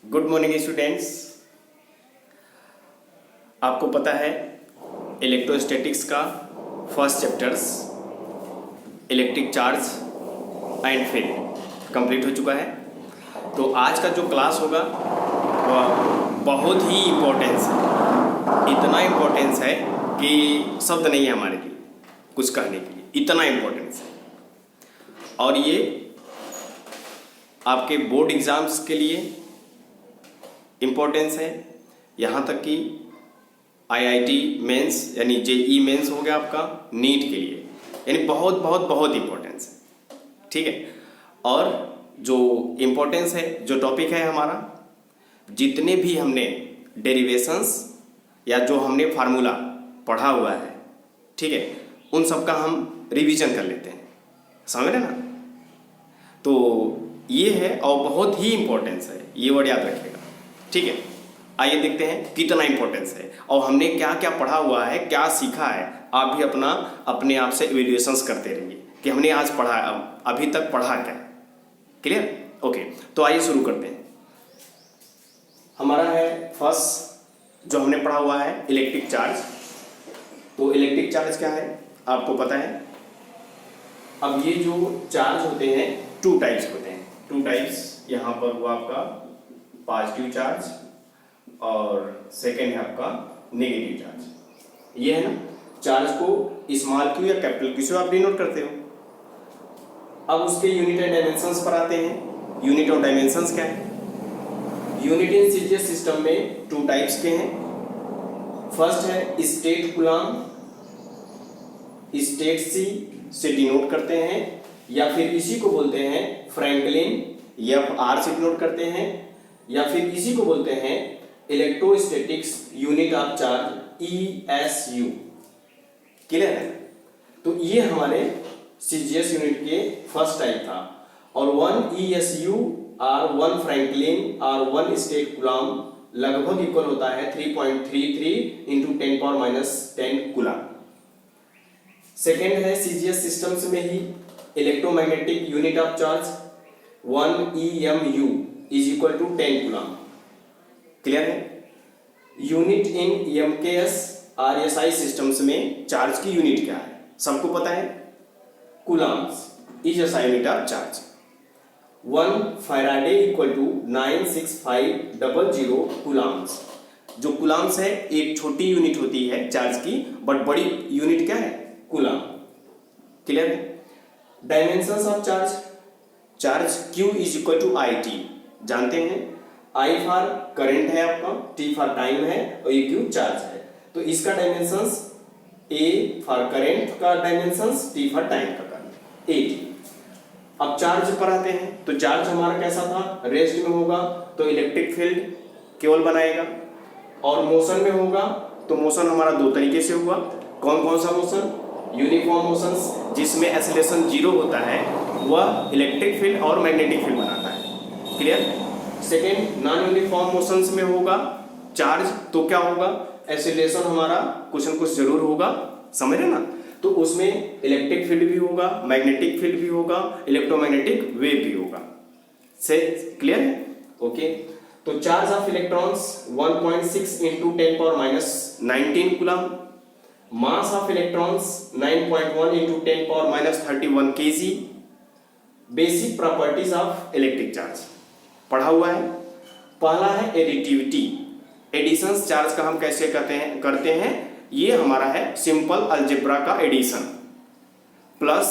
Good morning students. आपको पता है इलेक्ट्रोस्टैटिक्स का first chapters electric charge and field complete हो चुका है। तो आज का जो क्लास होगा वह बहुत ही इम्पोर्टेंस है, इतना इम्पोर्टेंस है कि शब्द नहीं है हमारे लिए कुछ कहने के लिए, इतना इम्पोर्टेंस है। और ये आपके बोर्ड एग्ज़ाम्स के लिए इम्पोर्टेंस है, यहाँ तक कि आईआईटी मेंस यानी जेई मेंस हो गया आपका, नीट के लिए, यानी बहुत बहुत बहुत इम्पोर्टेंस है। ठीक है। और जो इम्पोर्टेंस है, जो टॉपिक है हमारा, जितने भी हमने डेरिवेशंस या जो हमने फार्मूला पढ़ा हुआ है, ठीक है, उन सब का हम रिवीजन कर लेते हैं, समझ रहे ना। तो ये है और बहुत ही इम्पोर्टेंस है, ये वर्ड याद रखिएगा। ठीक है, आइए देखते हैं कितना इम्पोर्टेंस है और हमने क्या क्या पढ़ा हुआ है, क्या सीखा है। आप भी अपने आप से इवैल्यूएशंस करते रहिए कि हमने आज पढ़ा, अभी तक पढ़ा क्या। क्लियर? ओके, तो आइए शुरू करते हैं। हमारा है फर्स्ट जो हमने पढ़ा हुआ है इलेक्ट्रिक चार्ज। तो इलेक्ट्रिक चार्ज क्या है आपको पता है। अब ये जो चार्ज होते हैं टू टाइप्स होते हैं, टू टाइप्स। यहाँ पर हुआ आपका पॉजिटिव चार्ज और सेकेंड है आपका नेगेटिव चार्ज। ये है ना, चार्ज को स्मॉल क्यू या कैपिटल क्यू से आप डिनोट करते हो। अब उसके यूनिट एंड डायमेंशंस पर आते हैं। यूनिट और डायमेंशंस क्या है? यूनिट इन सीजीएस सिस्टम में टू टाइप्स के हैं। फर्स्ट है स्टेट कूलम्ब, स्टेट सी से डिनोट करते हैं, या फिर इसी को बोलते हैं फ्रैंकलिन, एफ आर से डिनोट करते हैं, या फिर इसी को बोलते हैं electrostatics unit of charge ESU। Clear है? तो ये हमारे सीजीएस यूनिट के फर्स्ट टाइप था। और 1 ESU और 1 फ्रैंकलिन और 1 स्टेट कूलम्ब लगभग इक्वल होता है 3.33 इंटू 10⁻10 कूलम्ब। सेकेंड है सीजीएस सिस्टम्स में ही electromagnetic unit of charge 1 EMU is equal to 10 coulomb. Clear है? Unit in EMKS RSI systems में चार्ज की यूनिट क्या है सबको पता है, coulombs is SI unit of charge. 1 faraday equal to 96500 coulombs. जो कूलम्ब्स है एक छोटी यूनिट होती है चार्ज की, बट बड़ी यूनिट क्या है, कूलम्ब। क्लियर है? Dimensions of charge, charge Q is equal to IT जानते हैं। I फॉर करंट है आपका, T फॉर टाइम है और ये Q चार्ज है। तो इसका डायमेंशंस A फॉर करंट का डायमेंशंस, T फॉर टाइम का करंट, AT। अब चार्ज पर आते हैं। तो चार्ज हमारा कैसा था, रेस्ट में होगा तो इलेक्ट्रिक फील्ड केवल बनाएगा, और मोशन में होगा तो मोशन हमारा दो तरीके से हुआ। कौन कौन सा मोशन? यूनिफॉर्म मोशन जिसमें एक्सेलरेशन 0 होता है, वह इलेक्ट्रिक फील्ड और मैग्नेटिक फील्ड बनाता है। Clear? Second non uniform motions में होगा चार्ज, तो क्या होगा, एक्सेलरेशन हमारा कुछ न कुछ जरूर होगा, समझ रहे ना। तो उसमें इलेक्ट्रिक फील्ड भी होगा, मैग्नेटिक फील्ड भी होगा, इलेक्ट्रोमैग्नेटिक वेव भी होगा। से क्लियर है? ओके। तो charge of electrons 1.6 into 10⁻19 coulomb. Mass of electrons 9.1 into 10⁻31 kg। Basic properties of electric charge पढ़ा हुआ है। पहला है एडिटिविटी। एडिशन चार्ज का हम कैसे करते हैं, ये हमारा है सिंपल अलजेब्रा का addition. Plus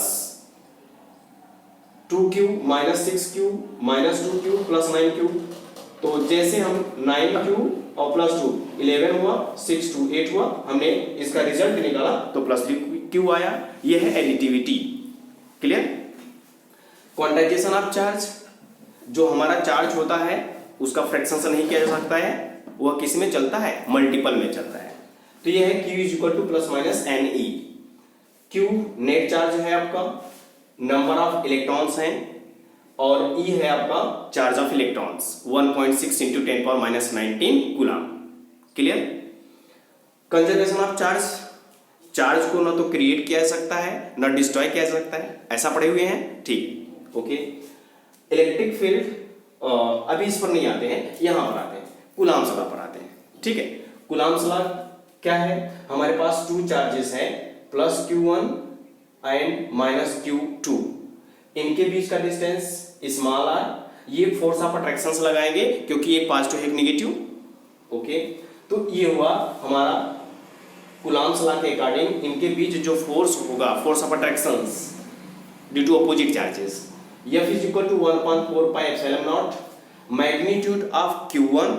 2Q minus 6Q minus 2Q plus 9Q। तो जैसे हम 9Q और प्लस 2 11 हुआ, 6 2 8 हुआ, हमने इसका रिजल्ट निकाला तो प्लस 3Q आया। ये है additivity. Clear? Quantization of charge, जो हमारा चार्ज होता है उसका फ्रैक्शन से नहीं किया जा सकता है, वह किस में चलता है, मल्टीपल में चलता है। तो ये है Q is equal two plus minus NE। Q net charge है आपका, नंबर ऑफ इलेक्ट्रॉन्स हैं, और E है आपका charge of electrons 1.6 into 10⁻19 coulomb. Clear? Conservation of charge, charge को ना तो क्रिएट किया जा सकता है ना डिस्ट्रॉय किया जा सकता है, ऐसा पढ़े हुए हैं, ठीक। ओके। इलेक्ट्रिक फील्ड अभी इस पर नहीं आते हैं, यहां पर आते हैं, कूलाम्स लॉ पर आते हैं। ठीक है, कूलाम्स लॉ क्या है? हमारे पास टू चार्जेस हैं, plus Q1 and minus Q2, इनके बीच का डिस्टेंस स्मॉल r, ये फोर्स ऑफ अट्रैक्शन लगाएंगे क्योंकि एक पॉजिटिव एक निगेटिव। ओके, तो ये हुआ हमारा कूलाम्स लॉ के अकॉर्डिंग इनके बीच जो फोर्स होगा, force of attraction due to opposite charges, F is equal to 1/4 pi epsilon naught magnitude of Q1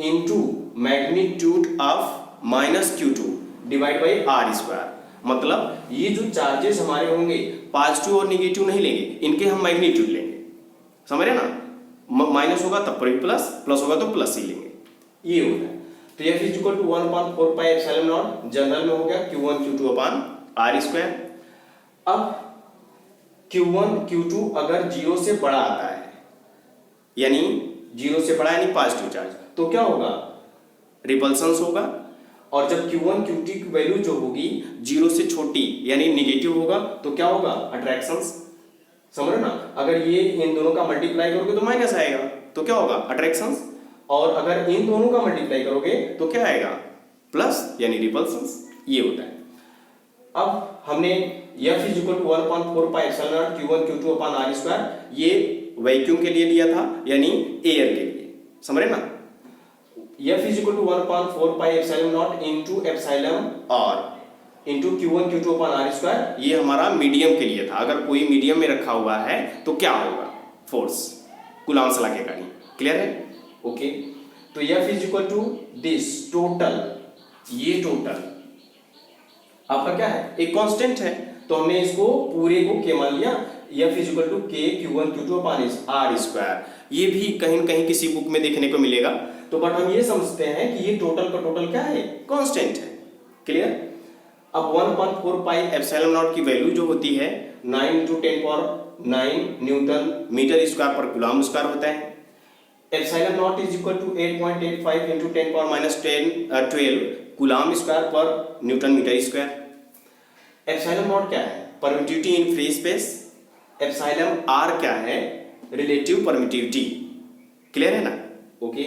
into magnitude of minus Q2 divide by r square. मतलब ये जो चार्जेस हमारे होंगे positive और निगेटिव नहीं लेंगे, इनके हम मैग्नीट्यूड लेंगे, समझ रहे ना? माइनस होगा तब पर भी प्लस, प्लस होगा तो प्लस ही लेंगे, ये होता है। तो F is equal to 1/4 pi epsilon naught, general में हो गया Q1 Q2 upon r square. अब Q1 Q2 अगर 0 से बड़ा आता है, यानी 0 से बड़ा यानी पॉजिटिव चार्ज, तो क्या होगा? रिपल्सन्स होगा। और जब Q1 Q2 की वैल्यू जो होगी 0 से छोटी यानी निगेटिव होगा, तो क्या होगा? अट्रैक्शंस। समझ रहे ना? अगर ये इन दोनों का मल्टीप्लाई करोगे तो माइनस आएगा, तो क्या होगा? अट्रैक्शंस। और अगर इन दोनों का मल्टीप्लाई करोगे तो क्या आएगा? प्लस यानी रिपल्सन्स। ये होता है। अब हमने F is equal to 1/4 pi epsilon naught Q1 Q2 upon r square, ये वैक्यूम के लिए लिया था, यानी एयर के लिए, समझ रहे ना? F is equal to 1/4 pi epsilon naught into epsilon r into Q1 Q2 upon r square, ये हमारा मीडियम के लिए था। अगर कोई मीडियम में रखा हुआ है तो क्या होगा? फोर्स, कूलाम्स लॉ के अकॉर्डिंग। क्लियर है? ओके, तो F is equal to this total, ये टोटल आपका क्या है? एक कांस्टेंट है, तो हमने इसको पूरे को K मान लिया। F is equal to K Q1 Q2 upon r square, ये भी कहीं न कहीं किसी बुक में देखने को मिलेगा। तो बट हम ये समझते हैं कि ये टोटल का टोटल क्या है? कांस्टेंट है। क्लियर? अब 1/4 पाई एप्सिलॉन नॉट की वैल्यू जो होती है 9 × 10⁹ newton metre square per coulomb square होता है। Epsilon naught is equal to 8.85 × 10⁻12 coulomb square per newton metre square. Epsilon naught क्या है? Permittivity in free space. Epsilon r क्या है? Relative permittivity. क्लियर है ना? Okay,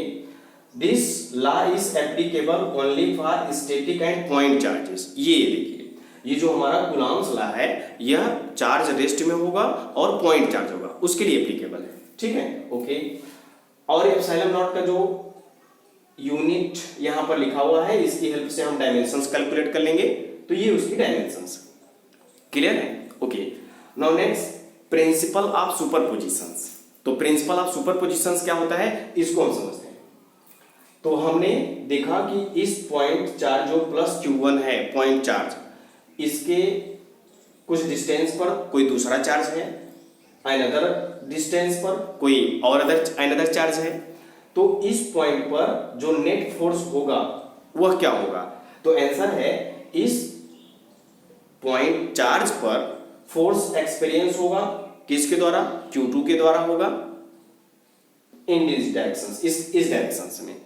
this law is applicable only for static and point charges. ये देखिए, ये जो हमारा कूलम्ब्स लॉ है, यह चार्ज रेस्ट में होगा और पॉइंट चार्ज होगा, उसके लिए एप्लीकेबल है। ठीक है? ओके, और एप्सिलॉन नॉट का जो यूनिट यहां पर लिखा हुआ है, इसकी हेल्प से हम डायमेंशंस कैलकुलेट कर लेंगे, तो ये उसकी डायमेंशंस। क्लियर है? Okay, now next, principle of superpositions. तो प्रिंसिपल ऑफ सुपरपोजिशंस क्या होता है, इसको हम समझते हैं। तो हमने देखा कि इस पॉइंट चार्ज जो प्लस Q1 है, पॉइंट चार्ज, इसके कुछ डिस्टेंस पर कोई दूसरा चार्ज है, अनदर डिस्टेंस पर कोई और अनदर चार्ज है। तो इस पॉइंट पर जो नेट फोर्स होगा वह क्या होगा? तो आंसर है, इस पॉइंट चार्ज पर फोर्स एक्सपीरियंस होगा, किसके द्वारा? Q2 के द्वारा होगा, इन दिस डायरेक्शंस, इस डायरेक्शंस में।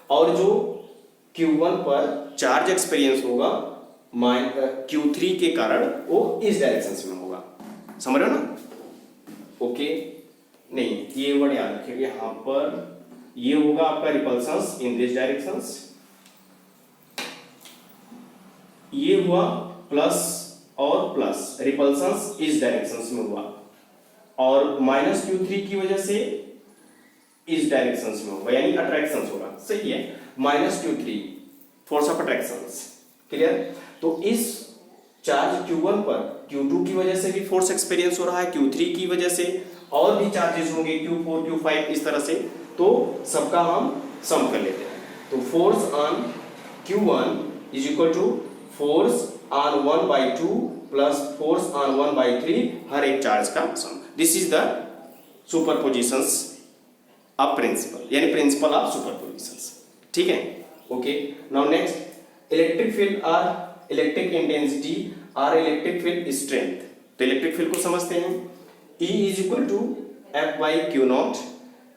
और जो Q1 पर चार्ज एक्सपीरियंस होगा Q3 के कारण, वो इस डायरेक्शंस में होगा। समझ रहे हो ना? ओके, नहीं, ये वर्ड याद रखिए, यहां पर ये होगा आपका रिपल्सन्स इन दिस डायरेक्शंस, ये हुआ प्लस और प्लस, रिपल्सन्स इस डायरेक्शंस में हुआ, और माइनस Q3 की वजह से इस डायरेक्शंस में होगा, यानी अट्रैक्शंस होगा। सही है? Minus Q3 force of attractions. Clear? तो इस चार्ज Q1 पर Q2 की वजह से भी फोर्स एक्सपीरियंस हो रहा है, Q3 की वजह से और भी चार्जेस होंगे Q4 Q5 इस तरह से, तो सबका हम सम कर लेते हैं। तो force on Q1 is equal to force on 1/2 plus force on 1/3, हर एक चार्ज का sum. This is the superpositions of principle, यानी प्रिंसिपल ऑफ सुपरपोजिशंस। ठीक है? Okay, now next, electric field और इलेक्ट्रिक इंटेंसिटी और इलेक्ट्रिक फील्ड स्ट्रेंथ। तो electric field को समझते हैं, E is equal to F/Q0।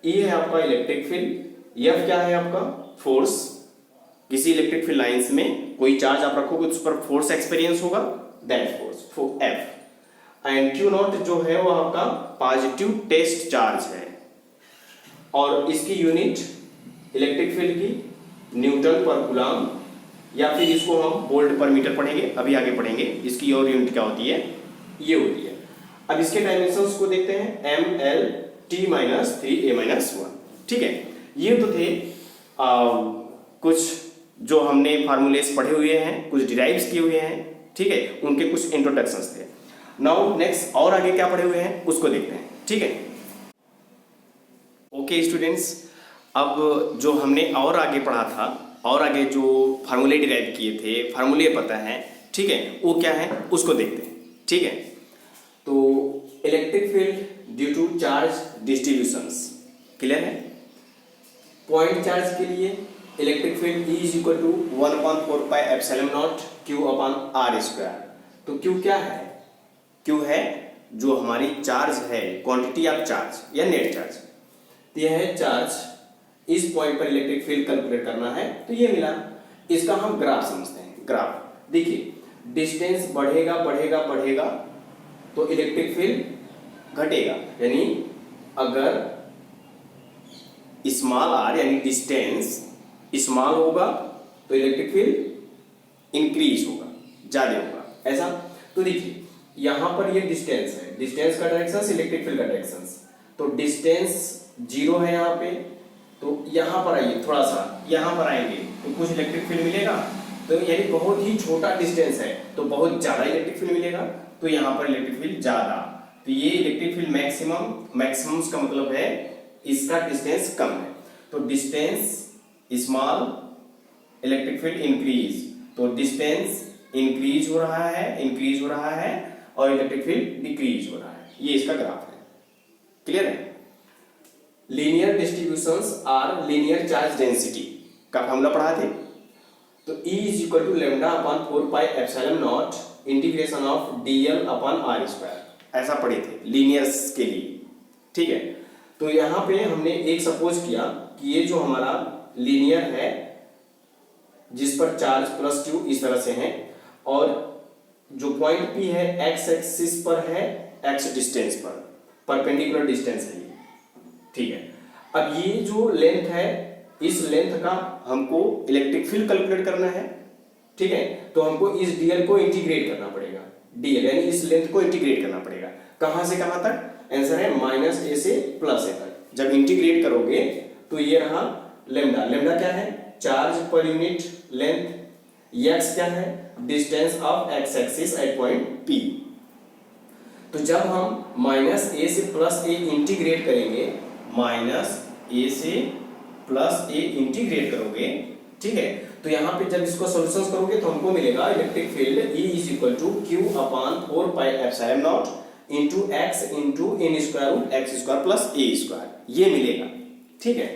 E है आपका इलेक्ट्रिक फील्ड, F क्या है आपका? फोर्स। किसी इलेक्ट्रिक फील्ड लाइंस में कोई चार्ज आप रखोगे तो उस पर फोर्स एक्सपीरियंस होगा, that force F। And Q0 जो है वो आपका पॉजिटिव टेस्ट चार्ज है। और इसकी यूनिट इलेक्ट्रिक फील्ड की न्यूटन पर कूलम, या फिर इसको हम वोल्ट पर मीटर पढ़ेंगे, अभी आगे पढ़ेंगे। इसकी और यूनिट क्या होती है, ये होती है। अब इसके डायमेंशंस को देखते हैं, M L T minus 3 a minus 1। ठीक है, ये तो थे कुछ जो हमने फार्मूलेस पढ़े हुए हैं, कुछ डिराइव्स किए हुए हैं। ठीक है, उनके कुछ इंट्रोडक्शंस थे। नाउ नेक्स्ट और आगे क्या पढ़े हुए हैं उसको देखते हैं। ठीक है, ओके स्टूडेंट्स, अब जो हमने और आगे पढ़ा था और आगे जो फार्मूले डिराइव किए थे, फार्मूले पता है, ठीक है, वो क्या है उसको देखते हैं। ठीक है, तो electric field due to charge distributions clear है। पॉइंट चार्ज के लिए electric field E is equal to 1/4 pi epsilon naught Q upon R square. तो Q क्या है, Q है जो हमारी चार्ज है, क्वांटिटी ऑफ चार्ज या नेट चार्ज। तो यह है चार्ज, इस पॉइंट पर इलेक्ट्रिक फील्ड कैलकुलेट करना है, तो ये मिला। इसका हम ग्राफ समझते हैं। ग्राफ देखिए, डिस्टेंस बढ़ेगा बढ़ेगा बढ़ेगा तो इलेक्ट्रिक फील्ड घटेगा, यानी अगर स्मॉल r यानी डिस्टेंस स्मॉल होगा तो इलेक्ट्रिक फील्ड इंक्रीज होगा, ज्यादा होगा, ऐसा। तो देखिए यहां पर ये डिस्टेंस है, डिस्टेंस का डायरेक्शन इलेक्ट्रिक फील्ड का डायरेक्शन। तो डिस्टेंस 0 है यहाँ पे, तो यहां पर आइए, थोड़ा सा यहां पर आएंगे तो कुछ इलेक्ट्रिक फील्ड मिलेगा। तो यानी बहुत ही छोटा डिस्टेंस है तो बहुत ज्यादा इलेक्ट्रिक फील्ड मिलेगा, तो यहाँ पर इलेक्ट्रिक फील्ड ज्यादा। तो ये इलेक्ट्रिक फील्ड मैक्सिमम, मैक्सिमम का मतलब है इसका डिस्टेंस कम है। तो distance small, electric field increase, तो डिस्टेंस इंक्रीज हो रहा है, इंक्रीज हो रहा है, और इलेक्ट्रिक फील्ड डिक्रीज हो रहा है। ये इसका ग्राफ है, क्लियर है। Linear distributions or linear charge density का फॉर्मूला पढ़ा थे। तो E is equal to lambda upon 4 pi epsilon naught integration of dl upon r square, ऐसा पढ़े थे लीनियर्स के लिए। ठीक है, तो यहाँ पे हमने एक सपोज किया कि ये जो हमारा लीनियर है जिस पर चार्ज प्लस q इस तरह से है, और जो पॉइंट P है x एक्सिस पर है, x डिस्टेंस पर परपेंडिकुलर डिस्टेंस है ये। ठीक है, अब ये जो लेंथ है, इस लेंथ का हमको इलेक्ट्रिक फील्ड कैलकुलेट करना है। ठीक है, तो हमको इस dl को इंटीग्रेट करना पड़ेगा, dl यानी इस लेंथ को इंटीग्रेट करना पड़ेगा। कहां से कहां तक, आंसर है -a से +a तक। जब इंटीग्रेट करोगे तो ये रहा लेम्डा। लेम्डा क्या है, charge per unit length, x क्या है, distance of x axis at point P। तो जब हम -a से +a इंटीग्रेट करेंगे, -a से +a इंटीग्रेट करोगे, ठीक है, तो यहाँ पे जब इसको सॉल्यूशंस करोगे तो हमको मिलेगा electric field E is equal to Q upon 4 pi epsilon naught into x into n square root x square plus a square, ये मिलेगा। ठीक है,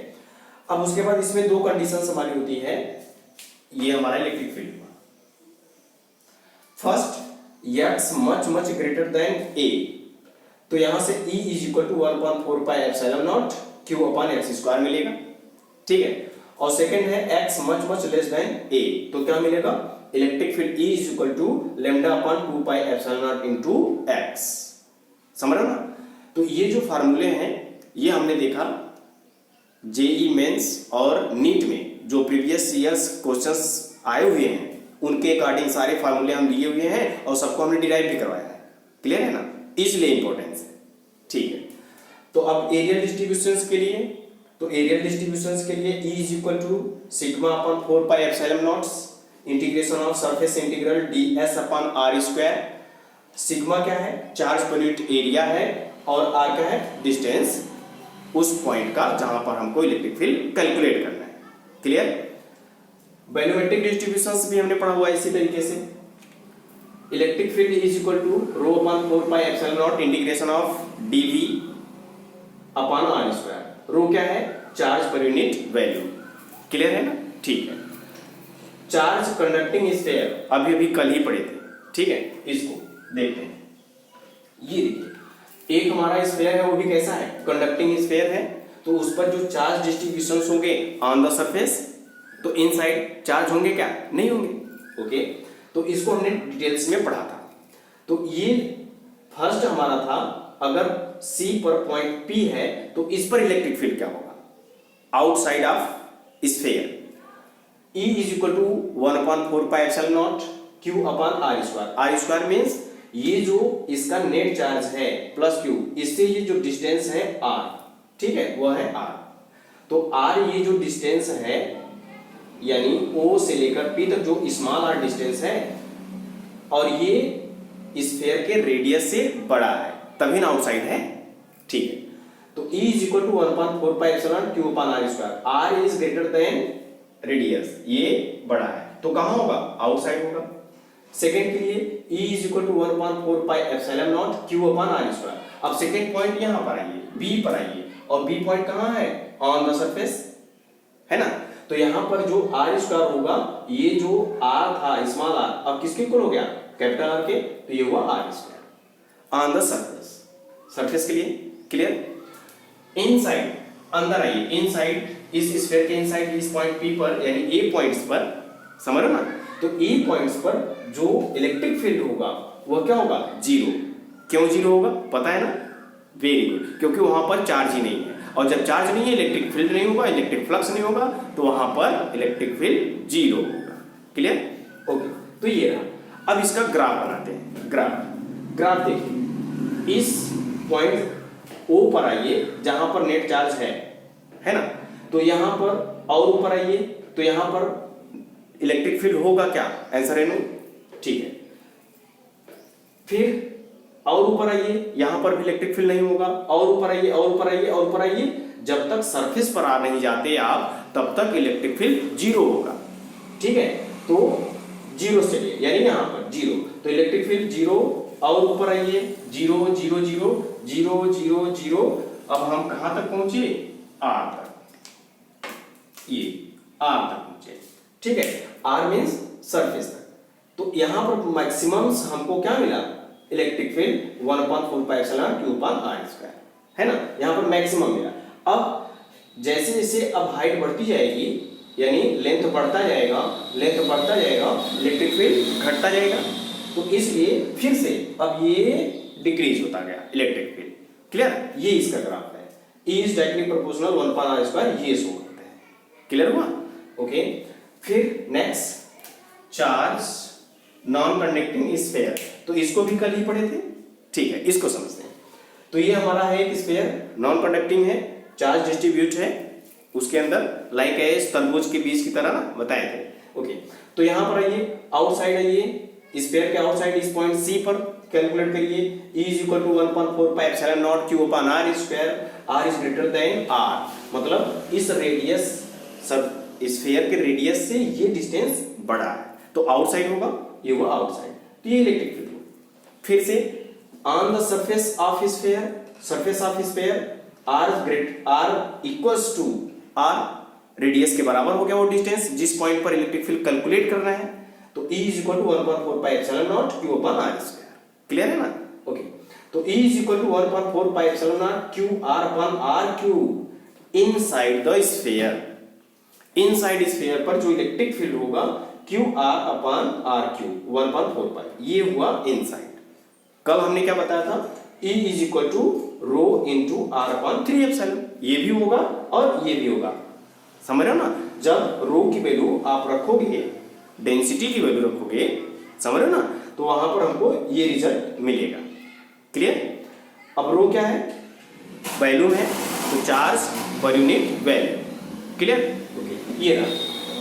अब उसके बाद इसमें दो कंडीशंस हमारी होती है। ये हमारा इलेक्ट्रिक फील्ड हुआ, first x much much greater than a, तो यहां से E is equal to 1/4 pi epsilon naught Q upon x square मिलेगा। ठीक है, और सेकंड है x much much less than a, तो क्या मिलेगा, electric field E is equal to lambda upon 2 pi epsilon naught into x। समझ रहे हो ना। तो ये जो फार्मूले हैं ये हमने देखा जेई मेंस और नीट में जो प्रीवियस ईयर्स क्वेश्चंस आए हुए हैं उनके अकॉर्डिंग सारे फार्मूले हम दिए हुए हैं और सबको हमने डिराइव भी करवाया है, क्लियर है ना, इसलिए इंपॉर्टेंस है। ठीक है, तो अब एरियल डिस्ट्रीब्यूशंस के लिए, तो एरियल डिस्ट्रीब्यूशंस के लिए E is equal to sigma upon 4 pi epsilon naught integration of surface integral ds upon r square. Sigma क्या है, चार्ज पर यूनिट एरिया है, और r क्या है, डिस्टेंस उस पॉइंट का जहां पर हमको इलेक्ट्रिक फील्ड कैलकुलेट करना है, क्लियर। वैल्यूमेट्रिक डिस्ट्रीब्यूशंस भी हमने पढ़ा हुआ है इसी तरीके से। Electric field is equal to rho upon 4 pi epsilon naught integration of dv upon r square. Rho क्या है, charge per unit value, clear है ना। ठीक है, चार्ज कंडक्टिंग स्फीयर अभी अभी कल ही पढ़े थे। ठीक है, इसको देखते हैं। ये देखिए, एक हमारा स्फीयर है, वो भी कैसा है, कंडक्टिंग स्फीयर है, तो उस पर जो चार्ज डिस्ट्रीब्यूशंस होंगे ऑन द सरफेस, तो इनसाइड चार्ज होंगे क्या, नहीं होंगे। ओके, तो इसको हमने डिटेल्स में पढ़ा था। तो ये फर्स्ट हमारा था, अगर C पर पॉइंट P है तो इस पर इलेक्ट्रिक फील्ड क्या होगा, outside of sphere. E is equal to 1/4 pi epsilon naught Q upon R square. R square means ये जो इसका नेट चार्ज है प्लस Q, इससे ये जो डिस्टेंस है R, ठीक है, वो है R. तो R ये जो डिस्टेंस है यानी O से लेकर P तक जो स्मॉल r डिस्टेंस है और ये स्फीयर के रेडियस से बड़ा है तभी ना आउटसाइड है, ठीक है. तो E is equal to 1/4 pi epsilon Q upon R square. R is greater than radius, ये बड़ा है तो कहाँ होगा, आउटसाइड होगा. सेकेंड के लिए E is equal to 1/4 pi epsilon naught Q upon R square. अब सेकेंड पॉइंट यहाँ पर आइए, B पर आइए, और B पॉइंट कहाँ है, ऑन द सरफेस है ना. तो यहाँ पर जो R स्क्वायर होगा, ये जो R था स्मॉल r अब किसके इक्वल हो गया, कैपिटल R के, तो ये हुआ R square on the surface. Surface के लिए क्लियर. इनसाइड, अंदर आइए, इनसाइड इस स्फीयर के इनसाइड इस पॉइंट P पर यानी A पॉइंट्स पर, समझ रहे ना. तो E पॉइंट्स पर जो इलेक्ट्रिक फील्ड होगा वह क्या होगा, जीरो. क्यों जीरो होगा पता है ना, वेरी गुड, क्योंकि वहां पर चार्ज ही नहीं है, और जब चार्ज नहीं है इलेक्ट्रिक फील्ड नहीं होगा, इलेक्ट्रिक फ्लक्स नहीं होगा, तो वहां पर इलेक्ट्रिक फील्ड जीरो होगा. Clear, okay. तो ये रहा. अब इसका ग्राफ बनाते हैं. ग्राफ देखिए, इस पॉइंट O पर आइए जहां पर नेट चार्ज है ना. तो यहां पर और ऊपर आइए तो यहां पर इलेक्ट्रिक फील्ड होगा क्या, आंसर है नो, ठीक है. फिर और ऊपर आइए, यहां पर भी इलेक्ट्रिक फील्ड नहीं होगा, और ऊपर आइए, और ऊपर आइए, और ऊपर आइए, जब तक सरफेस पर आ नहीं जाते आप तब तक इलेक्ट्रिक फील्ड जीरो होगा, ठीक है. तो जीरो से चलिए यानी यहां पर जीरो, तो इलेक्ट्रिक फील्ड जीरो, और ऊपर आइए, zero zero zero zero zero zero. अब हम कहां तक पहुंचे, आर तक, ये आर तक पहुंचे, ठीक है. आर मीन्स सरफेस तक. तो यहां पर मैक्सिमम हमको क्या मिला, electric field 1/4 pi epsilon Q upon R square, है ना. यहां पर मैक्सिमम मिला. अब जैसे जैसे अब हाइट बढ़ती जाएगी यानी लेंथ बढ़ता जाएगा, इलेक्ट्रिक फील्ड घटता जाएगा. तो इसलिए फिर से अब ये डिक्रीज होता गया इलेक्ट्रिक फील्ड. क्लियर, ये इसका ग्राफ है. E is directly proportional 1/r square, ये शो करते हैं. क्लियर हुआ, ओके. फिर next, charge non conducting sphere, तो इसको भी कल ही पढ़े थे, ठीक है. इसको समझते हैं. तो ये हमारा है एक स्फीयर, नॉन कंडक्टिंग है, चार्ज डिस्ट्रीब्यूट है उसके अंदर, लाइक एज तरबूज के बीज की तरह ना बताए थे, ओके. तो यहां पर आइए, आउटसाइड आइए, स्फीयर के आउटसाइड इस पॉइंट C पर कैलकुलेट करिए. E is equal to 1/4 pi epsilon naught Q upon R square. R is greater than R, मतलब इस रेडियस, सब स्फीयर के रेडियस से ये डिस्टेंस बड़ा है, तो आउटसाइड होगा, ये हुआ आउटसाइड, तो ये इलेक्ट्रिक फील्ड होगा. फिर से on the surface of sphere, R equals to R, radius के बराबर हो गया वो डिस्टेंस जिस पॉइंट पर इलेक्ट्रिक फील्ड कैलकुलेट करना है. तो E is equal to 1/4 pi epsilon naught Q upon R square. Clear है ना, ओके. तो E is equal to 1/4 pi epsilon naught Q R upon R cube inside the sphere. Inside sphere पर जो electric field होगा Q R upon R cube 1/4 pi, ये हुआ inside. कल हमने क्या बताया था, E is equal to rho into R upon 3 epsilon, ये भी होगा और ये भी होगा, समझ रहे हो ना. जब रो की वैल्यू आप रखोगे, डेंसिटी की वैल्यू रखोगे, समझ रहे हो ना, तो वहां पर हमको ये रिजल्ट मिलेगा. क्लियर. अब रो क्या है, वैल्यूम है, तो charge per unit value. Clear, okay. ये रहा.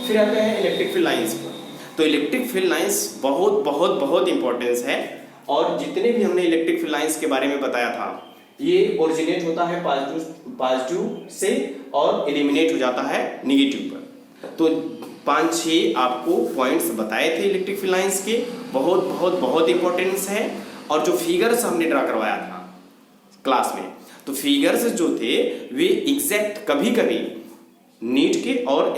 फिर आते हैं इलेक्ट्रिक फील्ड लाइंस पर. तो इलेक्ट्रिक फील्ड लाइंस बहुत बहुत बहुत इंपॉर्टेंस है, और जितने भी हमने इलेक्ट्रिक फील्ड लाइंस के बारे में बताया था, ये ओरिजिनेट होता है पॉजिटिव से और एलिमिनेट हो जाता है निगेटिव पर. तो 5-6 आपको पॉइंट्स बताए थे इलेक्ट्रिक फील्ड लाइंस के, बहुत बहुत बहुत इंपॉर्टेंस है. और जो फिगर्स हमने ड्रा करवाया था क्लास में, तो फिगर्स जो थे वे एग्जैक्ट कभी कभी नीट के और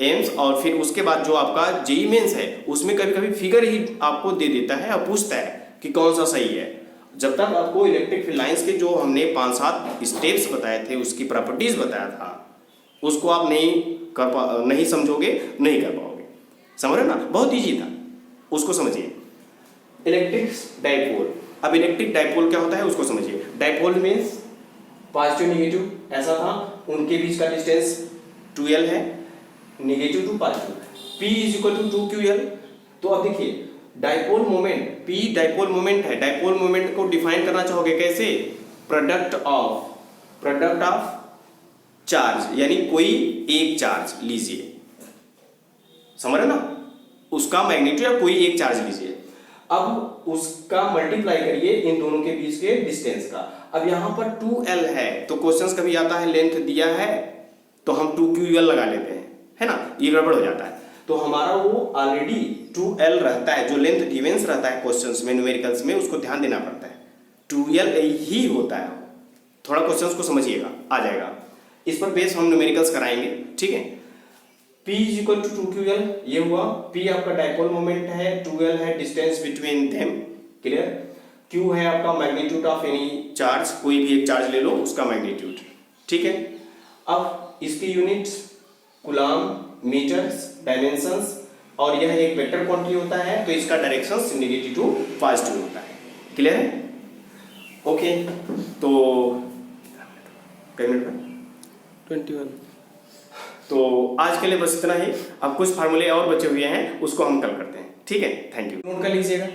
एम्स और फिर उसके बाद जो आपका जेईई मेंस है उसमें कभी कभी फिगर ही आपको दे देता है और पूछता है कि कौन सा सही है. जब तक आपको इलेक्ट्रिक फील्ड लाइंस के जो हमने 5-7 स्टेप्स बताए थे, उसकी प्रॉपर्टीज बताया था, उसको आप नहीं समझोगे, नहीं कर पाओगे. समझ रहे ना, बहुत इजी था, उसको समझिए. Electric dipole. अब इलेक्ट्रिक डाइपोल क्या होता है उसको समझिए. डाइपोल मीन्स पॉजिटिव निगेटिव ऐसा था, उनके बीच का डिस्टेंस 2l है, negative to positive. P is equal to 2ql। तो अब देखिए dipole moment, P dipole moment है, डाइपोल मोमेंट को डिफाइन करना चाहोगे कैसे? प्रोडक्ट ऑफ चार्ज, यानी कोई एक चार्ज लीजिए, समझ रहे ना, उसका मैग्नीट्यूड या कोई एक चार्ज लीजिए, अब उसका मल्टीप्लाई करिए इन दोनों के बीच के डिस्टेंस का। अब यहां पर 2l है, तो क्वेश्चंस कभी आता है लेंथ दिया है तो हम 2ql लगा लेते हैं, है ना, ये गड़बड़ हो जाता है। तो हमारा वो ऑलरेडी 2l रहता है, जो लेंथ डिफरेंस रहता है क्वेश्चंस में, न्यूमेरिकल्स में, उसको ध्यान देना पड़ता है, 2l ही होता है। थोड़ा क्वेश्चंस को समझिएगा, आ जाएगा, इस पर बेस हम न्यूमेरिकल्स कराएंगे, ठीक है। P is equal to 2ql, ये हुआ। P आपका डाइपोल मोमेंट है, 2l है distance between them, clear. Q है आपका मैग्नीट्यूड ऑफ एनी चार्ज, कोई भी एक चार्ज ले लो उसका मैग्नीट्यूड, ठीक है। अब इसकी यूनिट्स कूलम, मीटर्स, डायमेंशंस, और यह एक वेक्टर क्वांटिटी होता है, तो इसका डायरेक्शंस नेगेटिव टू पॉजिटिव होता है, क्लियर है। ओके, तो कितने मिनट में? 21। तो आज के लिए बस इतना ही। अब कुछ फार्मूले और बचे हुए हैं, उसको हम कल करते हैं, ठीक है। थैंक यू, नोट कर लीजिएगा।